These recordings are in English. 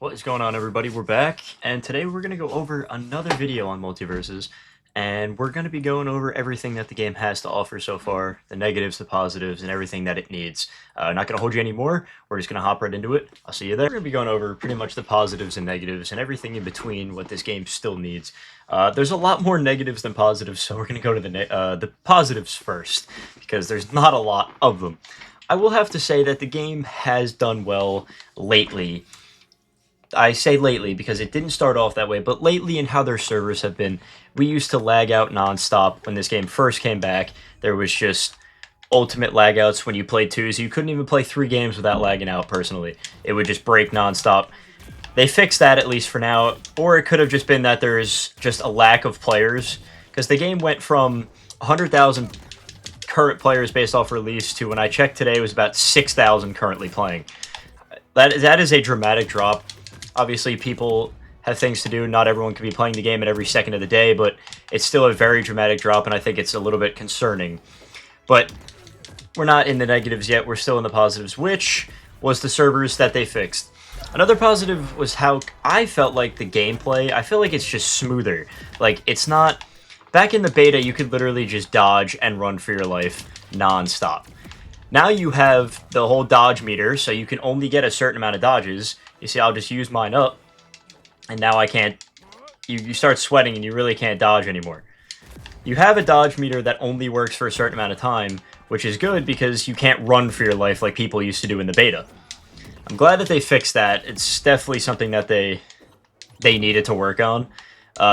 What is going on, everybody? We're back, and today we're going to go over another video on Multiversus, and we're going to be going over everything that the game has to offer so far, the negatives, the positives, and everything that it needs. Not going to hold you anymore, we're just going to hop right into it. I'll see you there. We're going to be going over pretty much the positives and negatives, and everything in between what this game still needs. There's a lot more negatives than positives, so we're going to go to the positives first, because there's not a lot of them. I will have to say that the game has done well lately. I say lately because it didn't start off that way, but lately in how their servers have been, we used to lag out nonstop when this game first came back. There was just ultimate lag outs when you played twos. You couldn't even play 3 games without lagging out, personally. It would just break nonstop. They fixed that, at least for now, or it could have just been that there's just a lack of players, because the game went from 100,000 current players based off release to, when I checked today, it was about 6,000 currently playing. That is a dramatic drop. Obviously, people have things to do. Not everyone can be playing the game at every second of the day, but it's still a very dramatic drop, and I think it's a little bit concerning. But we're not in the negatives yet. We're still in the positives, which was the servers that they fixed. Another positive was how I felt like the gameplay. I feel like it's just smoother. Like, it's not... Back in the beta, you could literally just dodge and run for your life non-stop. Now you have the whole dodge meter, so you can only get a certain amount of dodges. You see, I'll just use mine up, and now I can't... You start sweating, and you really can't dodge anymore. You have a dodge meter that only works for a certain amount of time, which is good because you can't run for your life like people used to do in the beta. I'm glad that they fixed that. It's definitely something that they needed to work on.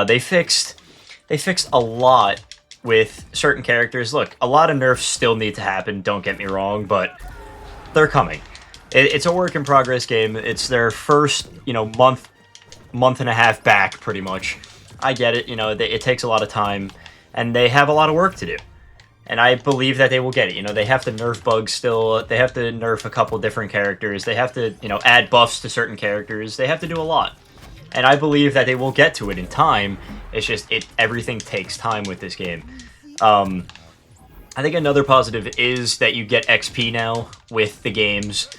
They fixed a lot with certain characters. Look, a lot of nerfs still need to happen, don't get me wrong, but they're coming. It's a work in progress game. It's their first, month and a half back, pretty much. I get it, it takes a lot of time, and they have a lot of work to do. And I believe that they will get it. They have to nerf bugs still. They have to nerf a couple different characters. They have to, add buffs to certain characters. They have to do a lot. And I believe that they will get to it in time. It's just, everything takes time with this game. I think another positive is that you get XP now with the games.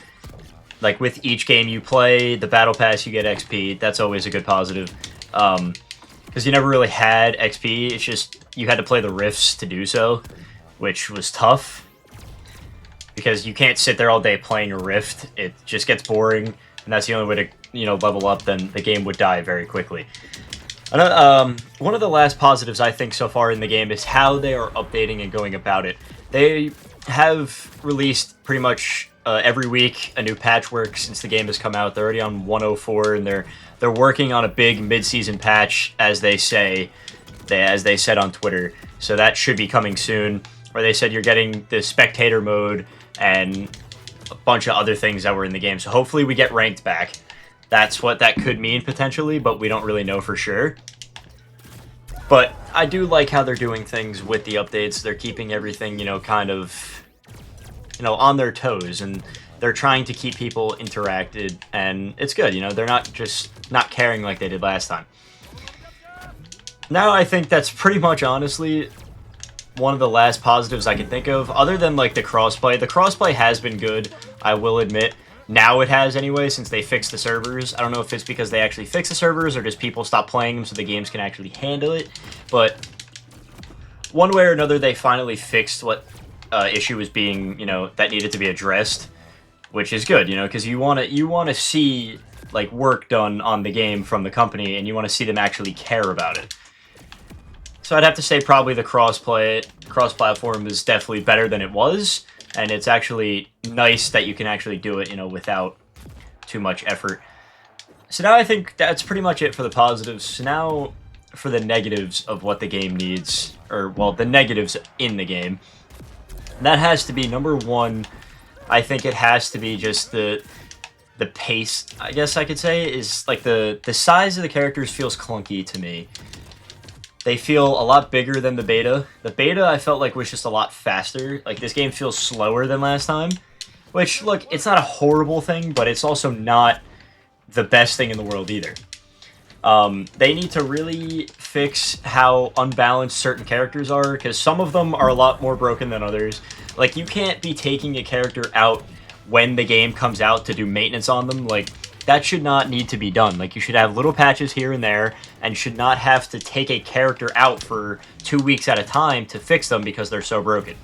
Like, with each game you play, the Battle Pass, you get XP. That's always a good positive. Because you never really had XP. It's just, you had to play the rifts to do so, which was tough. Because you can't sit there all day playing a rift. It just gets boring, and that's the only way to, level up, then the game would die very quickly. One of the last positives I think so far in the game is how they are updating and going about it. They have released pretty much every week a new patchwork since the game has come out. They're already on 104, and they're working on a big mid-season patch, as they say, as they said on Twitter. So that should be coming soon. Where they said you're getting the spectator mode and a bunch of other things that were in the game. So hopefully we get ranked back. That's what that could mean potentially, but we don't really know for sure. But I do like how they're doing things with the updates. They're keeping everything, kind of, on their toes, and they're trying to keep people interacted, and it's good, they're not just not caring like they did last time. Now I think that's pretty much, honestly, one of the last positives I can think of, other than, like, the crossplay. The crossplay has been good, I will admit. Now it has, anyway, since they fixed the servers. I don't know if it's because they actually fixed the servers or just people stop playing them so the games can actually handle it. But one way or another, they finally fixed what issue was being, that needed to be addressed, which is good, because you want to see, like, work done on the game from the company, and you want to see them actually care about it. So I'd have to say probably the cross-platform is definitely better than it was. And it's actually nice that you can actually do it, without too much effort. So now I think that's pretty much it for the positives. So now for the negatives of what the game needs, or, well, the negatives in the game. And that has to be, number one, I think it has to be just the pace, I guess I could say, is, like, the size of the characters feels clunky to me. They feel a lot bigger than the beta. The beta, I felt like, was just a lot faster. Like, this game feels slower than last time. Which, look, it's not a horrible thing, but it's also not the best thing in the world either. They need to really fix how unbalanced certain characters are, because some of them are a lot more broken than others. Like, you can't be taking a character out when the game comes out to do maintenance on them. Like, that should not need to be done. Like, you should have little patches here and there, and should not have to take a character out for 2 weeks at a time to fix them because they're so broken.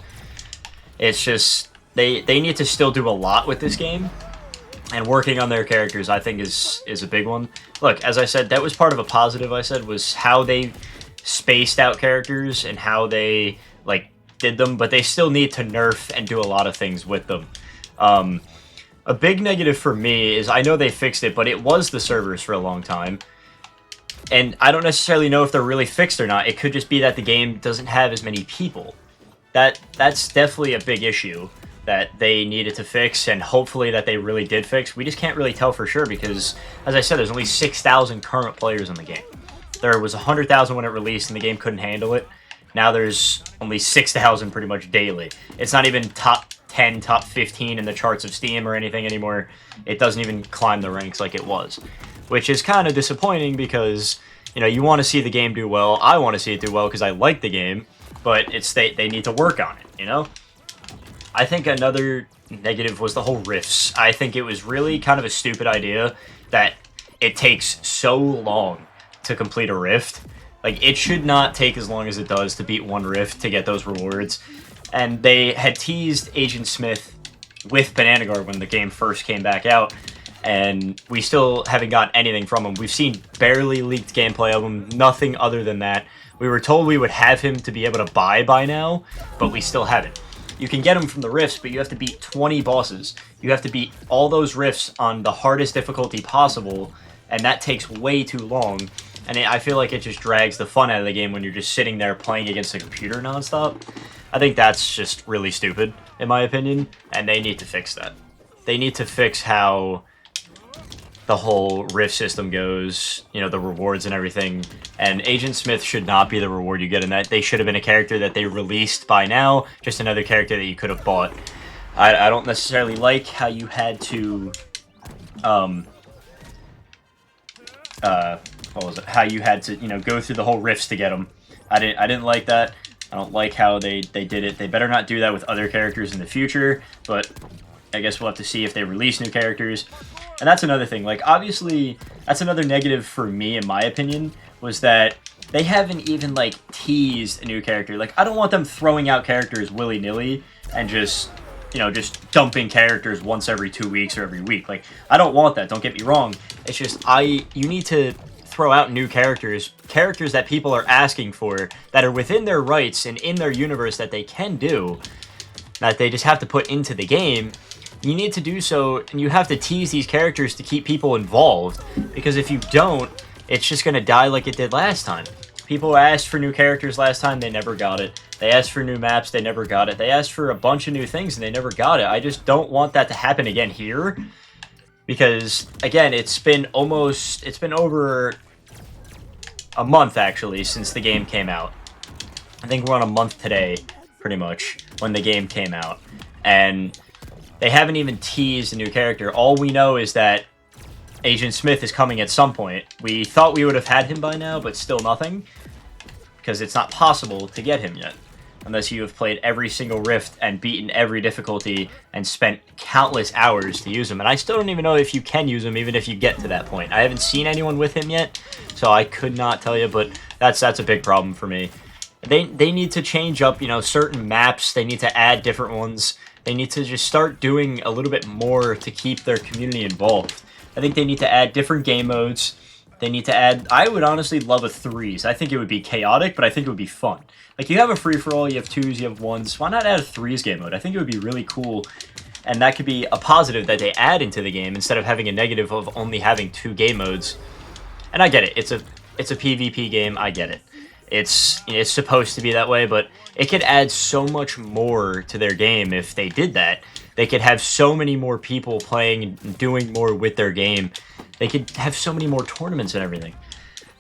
It's just, they need to still do a lot with this game, and working on their characters, I think, is a big one. Look, as I said, that was part of a positive I said, was how they spaced out characters and how they, like, did them, but they still need to nerf and do a lot of things with them. A big negative for me is, I know they fixed it, but it was the servers for a long time. And I don't necessarily know if they're really fixed or not. It could just be that the game doesn't have as many people. That's definitely a big issue that they needed to fix, and hopefully that they really did fix. We just can't really tell for sure because, as I said, there's only 6,000 current players in the game. There was 100,000 when it released and the game couldn't handle it. Now there's only 6,000 pretty much daily. It's not even top 10, top 15 in the charts of Steam or anything anymore. It doesn't even climb the ranks like it was, which is kind of disappointing because, you know, you want to see the game do well. I want to see it do well because I like the game, but it's they need to work on it, you know? I think another negative was the whole rifts. I think it was really kind of a stupid idea that it takes so long to complete a rift. Like, it should not take as long as it does to beat one rift to get those rewards. And they had teased Agent Smith with Banana Guard when the game first came back out, and we still haven't gotten anything from him. We've seen barely leaked gameplay of him, nothing other than that. We were told we would have him to be able to buy by now, but we still haven't. You can get him from the rifts, but you have to beat 20 bosses. You have to beat all those rifts on the hardest difficulty possible, and that takes way too long. And I feel like it just drags the fun out of the game when you're just sitting there playing against a computer nonstop. I think that's just really stupid, in my opinion, and they need to fix that. They need to fix how the whole rift system goes, you know, the rewards and everything, and Agent Smith should not be the reward you get in that. They should have been a character that they released by now, just another character that you could have bought. I don't necessarily like how you had to, what was it? How you had to, you know, go through the whole rifts to get them. I didn't like that. I don't like how they did it. They better not do that with other characters in the future, but I guess we'll have to see if they release new characters. And that's another thing. Like, obviously, that's another negative for me, in my opinion, was that they haven't even, like, teased a new character. Like, I don't want them throwing out characters willy-nilly and just, you know, just dumping characters once every 2 weeks or every week. Like, I don't want that. Don't get me wrong. It's just, you need to throw out new characters that people are asking for, that are within their rights and in their universe that they can do, that they just have to put into the game. You need to do so, and you have to tease these characters to keep people involved, because if you don't, it's just going to die like it did last time. People asked for new characters last time, they never got it. They asked for new maps, they never got it. They asked for a bunch of new things, and they never got it. I just don't want that to happen again here, because, again, it's been over a month, actually, since the game came out. I think we're on a month today, pretty much, when the game came out. And they haven't even teased a new character. All we know is that Agent Smith is coming at some point. We thought we would have had him by now, but still nothing, because it's not possible to get him yet, unless you have played every single rift and beaten every difficulty and spent countless hours to use him. And I still don't even know if you can use him, even if you get to that point. I haven't seen anyone with him yet, so I could not tell you, but that's a big problem for me. They need to change up, you know, certain maps. They need to add different ones. They need to just start doing a little bit more to keep their community involved. I think they need to add different game modes. They need to add, I would honestly love a threes. I think it would be chaotic, but I think it would be fun. Like, you have a free-for-all, you have twos, you have ones. Why not add a threes game mode? I think it would be really cool, and that could be a positive that they add into the game instead of having a negative of only having 2 game modes. And I get it. It's a PvP game. I get it. It's supposed to be that way, but it could add so much more to their game if they did that. They could have so many more people playing and doing more with their game. They could have so many more tournaments and everything.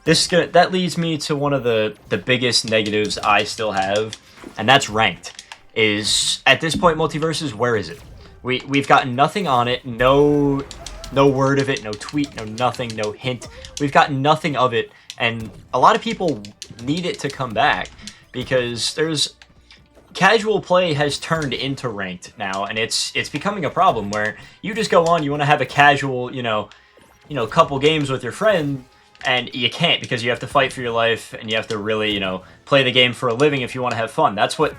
That leads me to one of the biggest negatives I still have, and that's ranked. Is, at this point, Multiversus, where is it? We've gotten nothing on it, no word of it, no tweet, no nothing, no hint. We've got nothing of it, and a lot of people need it to come back, because casual play has turned into ranked now, and it's becoming a problem where you just go on, you want to have a casual, you know, a couple games with your friend, and you can't because you have to fight for your life and you have to really, play the game for a living if you want to have fun. That's what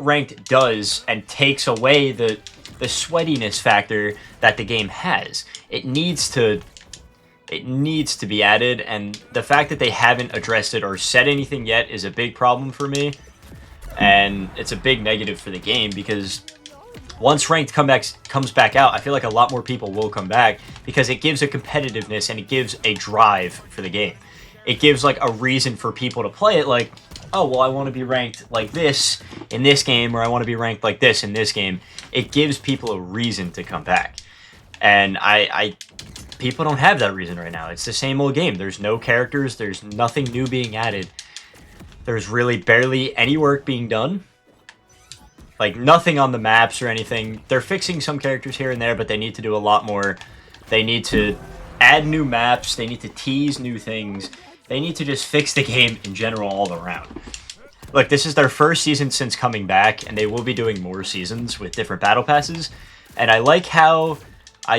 ranked does, and takes away the sweatiness factor that the game has. It needs to be added, and the fact that they haven't addressed it or said anything yet is a big problem for me, and it's a big negative for the game, because once ranked comes back out, I feel like a lot more people will come back, because it gives a competitiveness and it gives a drive for the game. It gives like a reason for people to play it, like, oh, well, I want to be ranked like this in this game, or I want to be ranked like this in this game. It gives people a reason to come back. And people don't have that reason right now. It's the same old game. There's no characters. There's nothing new being added. There's really barely any work being done. Like, nothing on the maps or anything. They're fixing some characters here and there, but they need to do a lot more. They need to add new maps. They need to tease new things. They need to just fix the game in general all around. Look, this is their first season since coming back, and they will be doing more seasons with different battle passes. And I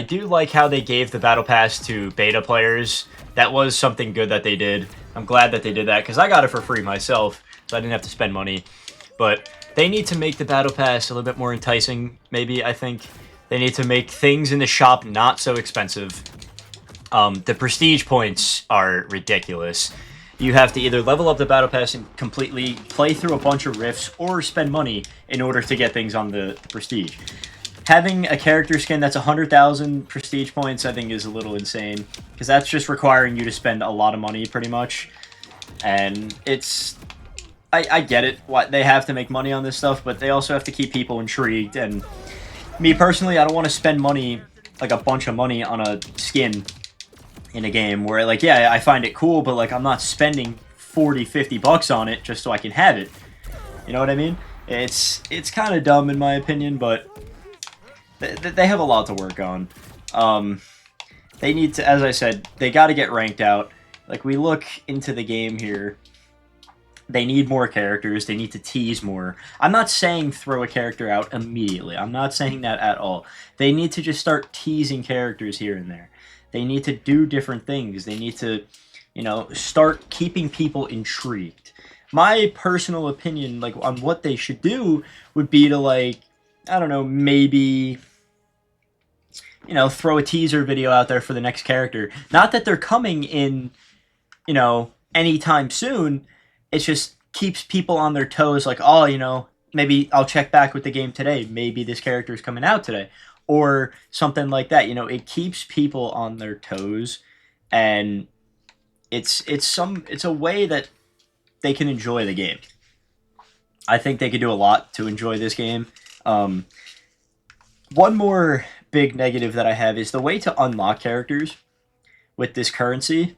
do like how they gave the battle pass to beta players. That was something good that they did. I'm glad that they did that, because I got it for free myself, so I didn't have to spend money. But they need to make the battle pass a little bit more enticing, maybe, I think. They need to make things in the shop not so expensive. The prestige points are ridiculous. You have to either level up the battle pass and completely play through a bunch of rifts, or spend money in order to get things on the prestige. Having a character skin that's 100,000 prestige points, I think, is a little insane, because that's just requiring you to spend a lot of money, pretty much. And I get it, they have to make money on this stuff, but they also have to keep people intrigued. And me personally, I don't want to spend money, like a bunch of money, on a skin in a game where, like, yeah, I find it cool, but like, I'm not spending 40-50 bucks on it just so I can have it. You know what I mean? It's kind of dumb in my opinion, but they have a lot to work on. They need to, as I said, they got to get ranked out. Like, we look into the game here, they need more characters. They need to tease more. I'm not saying throw a character out immediately. I'm not saying that at all. They need to just start teasing characters here and there. They need to do different things. They need to, start keeping people intrigued. My personal opinion, like, on what they should do would be to, like, I don't know, maybe, throw a teaser video out there for the next character. Not that they're coming in, anytime soon. It just keeps people on their toes, like, oh, maybe I'll check back with the game today. Maybe this character is coming out today. Or something like that. It keeps people on their toes, and it's a way that they can enjoy the game. I think they could do a lot to enjoy this game. One more big negative that I have is the way to unlock characters with this currency.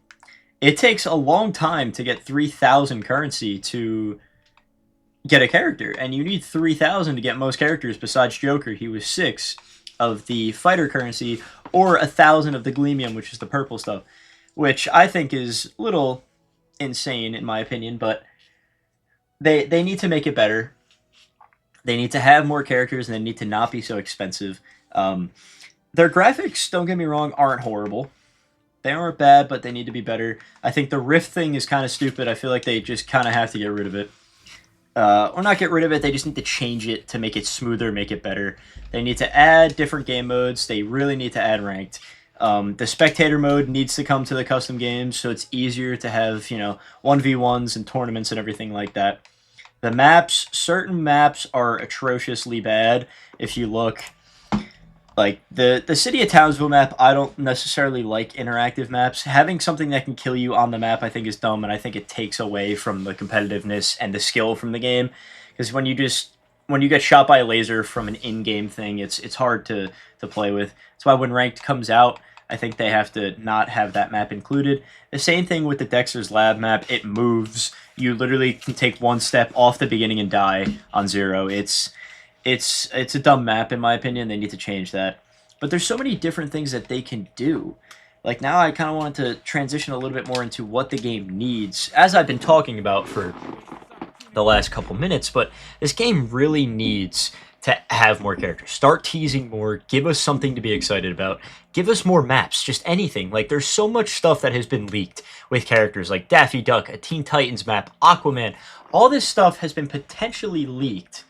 It takes a long time to get 3,000 currency to get a character, and you need 3,000 to get most characters besides Joker. He was 6 of the fighter currency, or 1,000 of the Gleamium, which is the purple stuff, which I think is a little insane in my opinion, but they need to make it better. They need to have more characters, and they need to not be so expensive. Their graphics, don't get me wrong, aren't horrible. They aren't bad, but they need to be better. I think the rift thing is kind of stupid. I feel like they just kind of have to get rid of it. Or not get rid of it, they just need to change it to make it smoother, make it better. They need to add different game modes. They really need to add ranked. The spectator mode needs to come to the custom games, so it's easier to have, 1v1s and tournaments and everything like that. The maps, certain maps are atrociously bad. If you look, like, the City of Townsville map, I don't necessarily like interactive maps. Having something that can kill you on the map, I think, is dumb, and I think it takes away from the competitiveness and the skill from the game. Because when you get shot by a laser from an in-game thing, it's hard to play with. That's why when Ranked comes out, I think they have to not have that map included. The same thing with the Dexter's Lab map. It moves. You literally can take one step off the beginning and die on 0. It's a dumb map, in my opinion. They need to change that. But there's so many different things that they can do. Like, now I kind of wanted to transition a little bit more into what the game needs, as I've been talking about for the last couple minutes, but this game really needs to have more characters. Start teasing more. Give us something to be excited about. Give us more maps. Just anything. Like, there's so much stuff that has been leaked with characters like Daffy Duck, a Teen Titans map, Aquaman. All this stuff has been potentially leaked.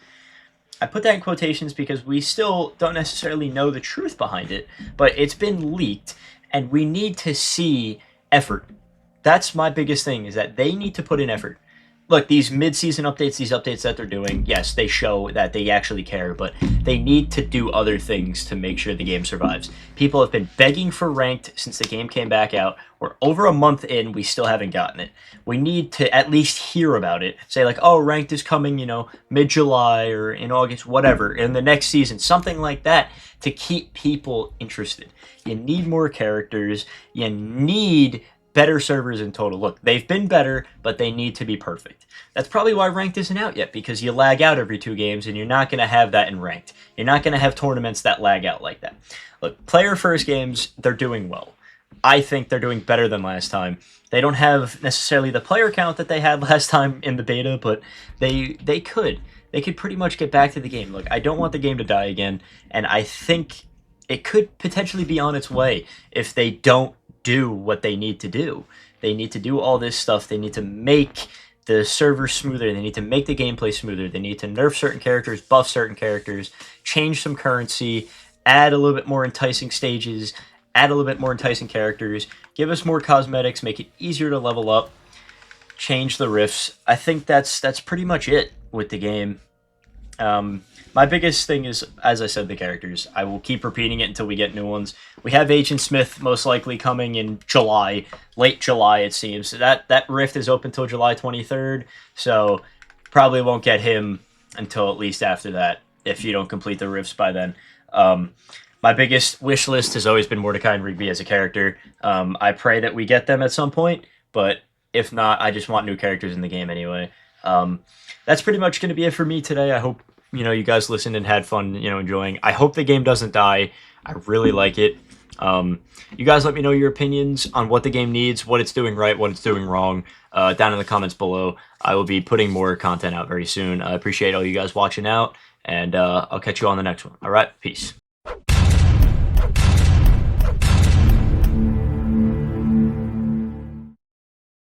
I put that in quotations because we still don't necessarily know the truth behind it, but it's been leaked, and we need to see effort. That's my biggest thing, is that they need to put in effort. Look, these mid-season updates, these updates that they're doing, yes, they show that they actually care, but they need to do other things to make sure the game survives. People have been begging for ranked since the game came back out. We're over a month in, we still haven't gotten it. We need to at least hear about it. Say like, oh, ranked is coming, mid-July or in August, whatever, in the next season, something like that, to keep people interested. You need more characters. You need better servers in total. Look, they've been better, but they need to be perfect. That's probably why ranked isn't out yet, because you lag out every 2 games, and you're not going to have that in ranked. You're not going to have tournaments that lag out like that. Look, player first games, they're doing well. I think they're doing better than last time. They don't have necessarily the player count that they had last time in the beta, but they could. They could pretty much get back to the game. Look, I don't want the game to die again, and I think it could potentially be on its way if they don't do what they need to do. They need to do all this stuff. They need to make the server smoother. They need to make the gameplay smoother. They need to nerf certain characters, buff certain characters, change some currency, add a little bit more enticing stages, add a little bit more enticing characters, give us more cosmetics, make it easier to level up, change the rifts. I think that's pretty much it with the game. My biggest thing is, as I said, the characters. I will keep repeating it until we get new ones. We have Agent Smith most likely coming in July, late July it seems. That rift is open till July 23rd, so probably won't get him until at least after that, if you don't complete the rifts by then. My biggest wish list has always been Mordecai and Rigby as a character. I pray that we get them at some point, but if not, I just want new characters in the game anyway. That's pretty much going to be it for me today. I hope you guys listened and had fun, enjoying. I hope the game doesn't die. I really like it. You guys let me know your opinions on what the game needs, what it's doing right, what it's doing wrong, down in the comments below. I will be putting more content out very soon. I appreciate all you guys watching out, and I'll catch you on the next one. All right, peace.